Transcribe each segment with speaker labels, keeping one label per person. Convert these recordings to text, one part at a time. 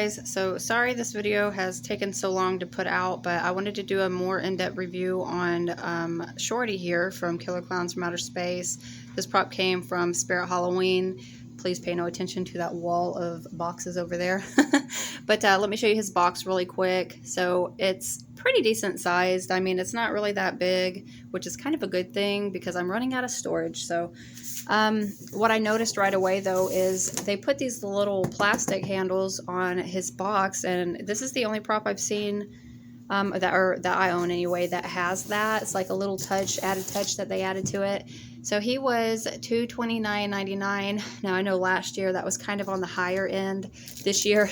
Speaker 1: guys, so sorry this video has taken so long to put out, but I wanted to do a more in-depth review on Shorty here from Killer Clowns from Outer Space. This prop came from Spirit Halloween. Please pay no attention to that wall of boxes over there. But let me show you his box really quick. So it's pretty decent sized. I mean, it's not really that big, which is kind of a good thing because I'm running out of storage. So what I noticed right away though is they put these little plastic handles on his box, and this is the only prop I've seen that I own anyway that has that. It's like a little added touch that they added to it. So he was $229.99. Now I know last year that was kind of on the higher end. This year,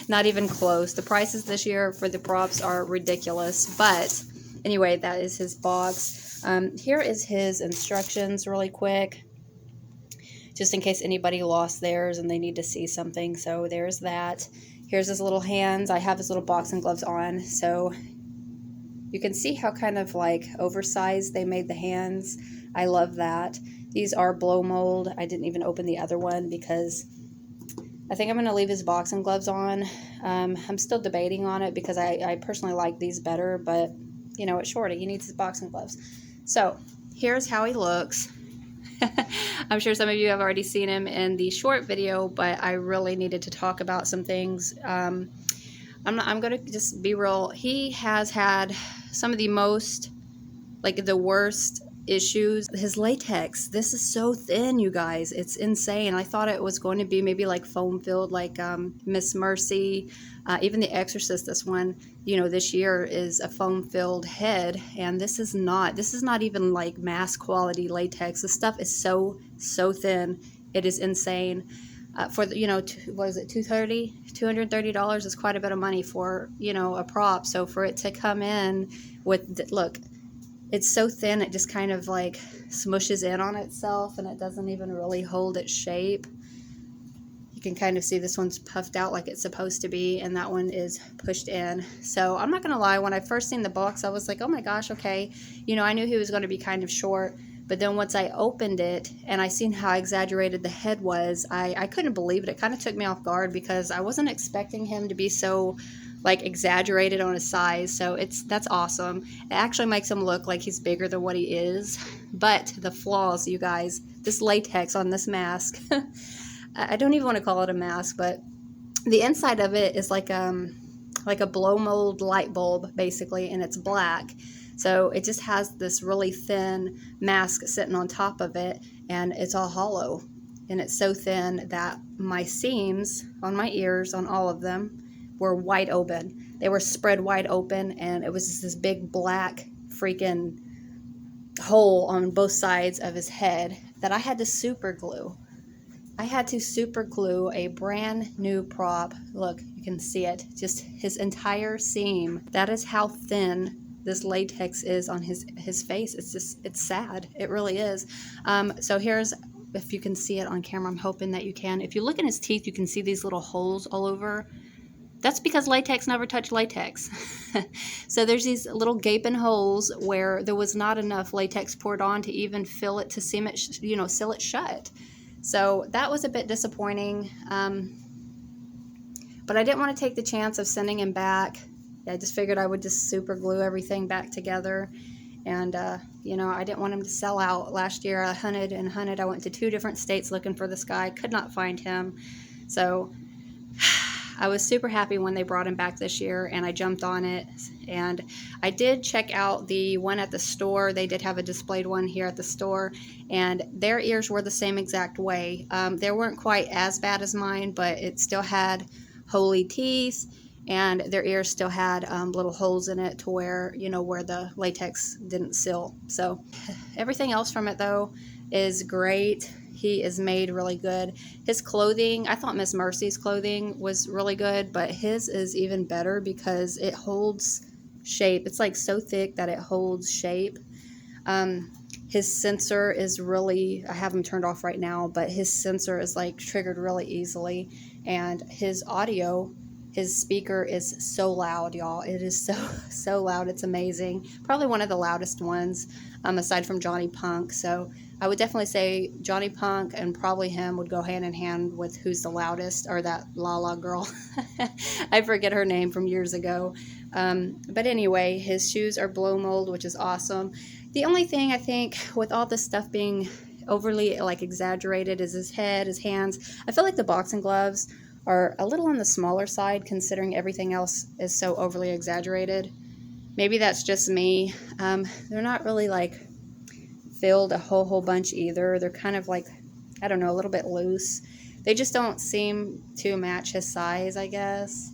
Speaker 1: not even close. The prices this year for the props are ridiculous. But anyway, that is his box. Here is his instructions really quick, just in case anybody lost theirs and they need to see something. So there's that. Here's his little hands. I have his little boxing gloves on, so you can see how kind of like oversized they made the hands. I love that. These are blow mold. I didn't even open the other one because I think I'm going to leave his boxing gloves on. I'm still debating on it because I personally like these better, but you know, it's Shorty. He needs his boxing gloves. So here's how he looks. I'm sure some of you have already seen him in the short video, but I really needed to talk about some things. I'm going to just be real. He has had some of the most, like the worst issues. His latex, this is so thin, you guys. It's insane. I thought it was going to be maybe like foam filled, like Miss Mercy, even The Exorcist. This one, you know, this year is a foam filled head, and this is not even like mass quality latex. This stuff is so thin. It is insane. For the, you know, what is it, $230 is quite a bit of money for, you know, a prop. So for it to come in with, look, it's so thin, it just kind of like smushes in on itself, and it doesn't even really hold its shape. You can kind of see this one's puffed out like it's supposed to be, and that one is pushed in. So I'm not gonna lie, when I first seen the box, I was like, oh my gosh, okay, you know, I knew he was going to be kind of short. But then once I opened it and I seen how exaggerated the head was, I couldn't believe it. It kind of took me off guard because I wasn't expecting him to be so like exaggerated on his size. So that's awesome. It actually makes him look like he's bigger than what he is. But the flaws, you guys, this latex on this mask, I don't even want to call it a mask, but the inside of it is like a blow mold light bulb basically, and it's black. So it just has this really thin mask sitting on top of it, and it's all hollow. And it's so thin that my seams on my ears, on all of them, were wide open. They were spread wide open, and it was just this big black freaking hole on both sides of his head that I had to super glue. I had to super glue a brand new prop. Look, you can see it. Just his entire seam. That is how thin this latex is on his face. It's sad. It really is. So here's, if you can see it on camera, I'm hoping that you can. If you look in his teeth, you can see these little holes all over. That's because latex never touched latex. So there's these little gaping holes where there was not enough latex poured on to even fill it, to seam it, you know, seal it shut. So that was a bit disappointing. But I didn't want to take the chance of sending him back. I just figured I would just super glue everything back together. And, you know, I didn't want him to sell out. Last year I hunted and hunted. I went to 2 different states looking for this guy. Could not find him. So I was super happy when they brought him back this year, and I jumped on it. And I did check out the one at the store. They did have a displayed one here at the store, and their ears were the same exact way. They weren't quite as bad as mine, but it still had holy teeth, and their ears still had little holes in it to where, you know, where the latex didn't seal. So everything else from it though is great. He is made really good. His clothing, I thought Miss Mercy's clothing was really good, but his is even better because it holds shape. It's like so thick that it holds shape. His sensor is really, I have him turned off right now, but his sensor is like triggered really easily, and his audio His speaker is so loud, y'all. It is so loud. It's amazing. Probably one of the loudest ones, aside from Johnny Punk. So I would definitely say Johnny Punk and probably him would go hand in hand with who's the loudest, or that Lala girl. I forget her name from years ago. But anyway, his shoes are blow mold, which is awesome. The only thing I think with all this stuff being overly like exaggerated is his head, his hands. I feel like the boxing gloves are a little on the smaller side considering everything else is so overly exaggerated. Maybe that's just me. They're not really like filled a whole bunch either. They're kind of like, I don't know, a little bit loose. They just don't seem to match his size, I guess.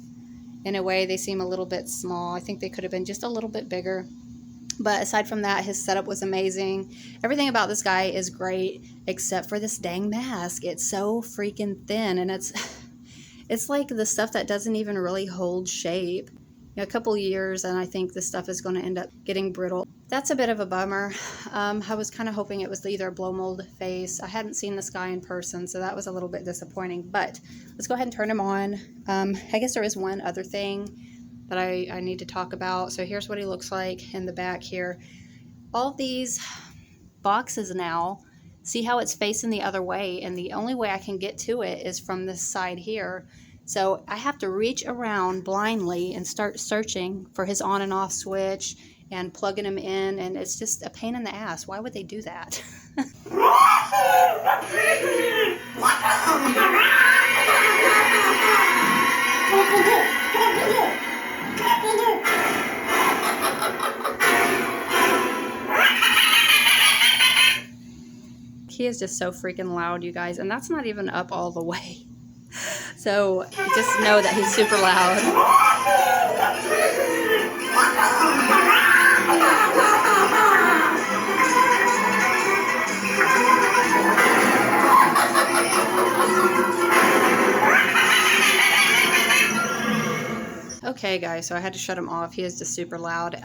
Speaker 1: In a way, they seem a little bit small. I think they could have been just a little bit bigger. But aside from that, his setup was amazing. Everything about this guy is great, except for this dang mask. It's so freaking thin, and it's like the stuff that doesn't even really hold shape. A couple years, and I think this stuff is going to end up getting brittle. That's a bit of a bummer. I was kind of hoping it was either a blow mold face. I hadn't seen this guy in person, so that was a little bit disappointing. But let's go ahead and turn him on. I guess there is one other thing that I need to talk about. So here's what he looks like in the back here. All these boxes now, see how it's facing the other way, and the only way I can get to it is from this side here. So I have to reach around blindly and start searching for his on and off switch and plugging him in, and it's just a pain in the ass. Why would they do that? He is just so freaking loud, you guys, and that's not even up all the way. So just know that he's super loud. Okay, guys, so I had to shut him off. He is just super loud.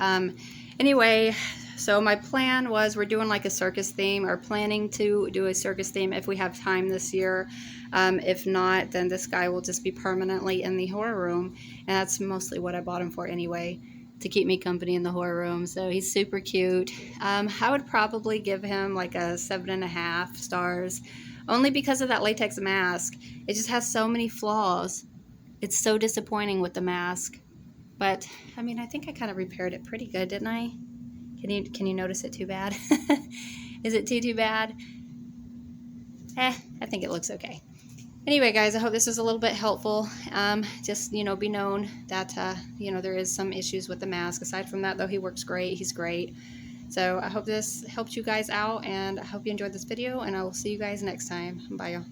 Speaker 1: Anyway, so my plan was we're doing like a circus theme, or planning to do a circus theme if we have time this year. If not, then this guy will just be permanently in the horror room, and that's mostly what I bought him for anyway, to keep me company in the horror room. So he's super cute. I would probably give him like a 7.5 stars, only because of that latex mask. It just has so many flaws. It's so disappointing with the mask. But I mean, I think I kind of repaired it pretty good, didn't I? Can you notice it too bad? Is it too bad? I think it looks okay. Anyway, guys, I hope this was a little bit helpful. Just, be known that, there is some issues with the mask. Aside from that, though, he works great. He's great. So I hope this helped you guys out, and I hope you enjoyed this video, and I will see you guys next time. Bye, y'all.